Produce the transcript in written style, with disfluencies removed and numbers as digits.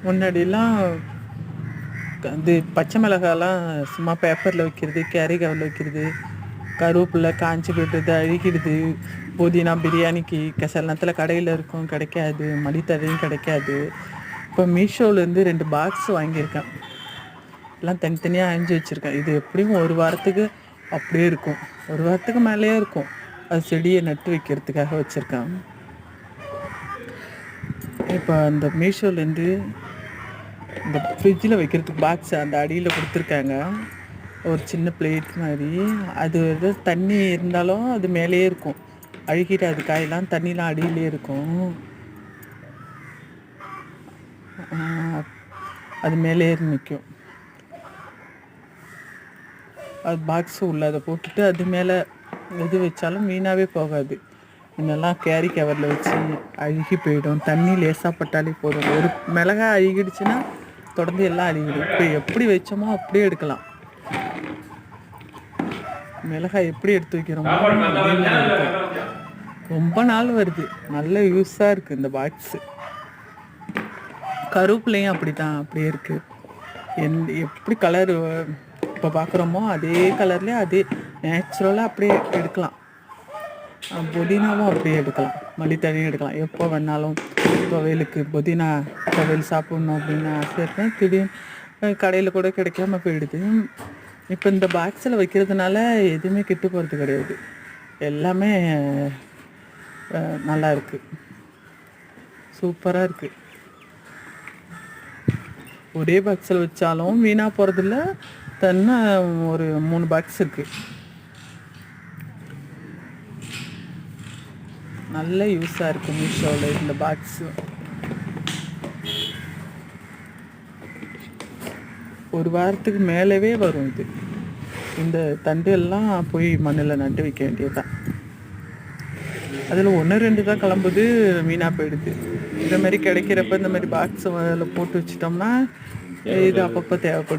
முன்னாடிலாம் இது பச்சை மிளகாலாம் சும்மா பேப்பரில் வைக்கிறது, கேரி கவரில் வைக்கிறது, கருவேப்பிலை காஞ்சி போய்டுறது, அழுகிடுது. புதினா பிரியாணிக்கு சில நேரத்தில் கடையில் இருக்கும், கிடைக்காது, மல்லித்தழையும் கிடைக்காது. இப்போ மீஷோலேருந்து 2 பாக்ஸ் வாங்கியிருக்கேன். எல்லாம் தனித்தனியாக அரிஞ்சு வச்சுருக்கேன். இது எப்படியும் ஒரு வாரத்துக்கு அப்படியே இருக்கும், ஒரு வாரத்துக்கு மேலேயே இருக்கும். அது செடியை நட்டு வைக்கிறதுக்காக வச்சுருக்கேன். இப்போ அந்த மீஷோலேருந்து இந்த ஃப்ரிட்ஜில் வைக்கிறதுக்கு பாக்ஸ் அந்த அடியில் கொடுத்துருக்காங்க, ஒரு சின்ன பிளேட் மாதிரி. அது எது தண்ணி இருந்தாலும் அது மேலேயே இருக்கும், அழுகிடாது. காயெல்லாம் தண்ணிலாம் அடியிலே இருக்கும், அது மேலே நிற்கும். அது பாக்ஸு உள்ள அதை போட்டுட்டு அது மேலே எது வச்சாலும் வீணாகவே போகாது. முன்னெல்லாம் கேரி கவரில் வச்சு அழுகி போயிடும், தண்ணி லேசாக பட்டாலே போதும். ஒரு மிளகாய் அழுகிடுச்சுன்னா தொடர்ந்து எல்லாம் அழுகிடும். இப்போ எப்படி வச்சோமோ அப்படியே எடுக்கலாம். மிளகாய் எப்படி எடுத்து வைக்கிறோமோ ரொம்ப நாள் வருது. நல்ல யூஸாக இருக்குது இந்த பாக்ஸு. கருவேப்பிலையும் அப்படி தான், அப்படியே இருக்குது. எப்படி கலர் இப்போ பார்க்குறோமோ அதே கலர்லேயே அதே நேச்சுரலாக அப்படியே எடுக்கலாம். புதினாவும் அப்படியே எடுக்கலாம், மல்லித்தழையும் எடுக்கலாம். எப்போ வேணாலும் துவையலுக்கு புதினா துவையல் சாப்பிட்ணும் அப்படின்னு ஆசை இருக்கேன். திடீர்னு கடையில் கூட கிடைக்காம போயிடுது. இப்போ இந்த பாக்ஸில் வைக்கிறதுனால எதுவுமே கெட்டு போகிறது கிடையாது, எல்லாமே நல்லா இருக்குது, சூப்பராக இருக்குது. ஒரே பாக்ஸில் வச்சாலும் வீணாக போகிறதில்ல. தன்னா ஒரு 3 பாக்ஸ் இருக்குது. நல்ல யூஸாக இருக்குது மீஷோவில் இந்த பாக்ஸு. ஒரு வாரத்துக்கு மேலவே வரும் இது. இந்த தண்டு எல்லாம் போய் மண்ணில் நட்டு வைக்க வேண்டியதுதான். அதில் 1-2 தான் கிளம்புது, வீணாக போயிடுது. இந்த மாதிரி கிடைக்கிறப்ப இந்த மாதிரி பாக்ஸ் அதில் போட்டு வச்சிட்டோம்னா இது அப்பப்போ தேவைப்படுது.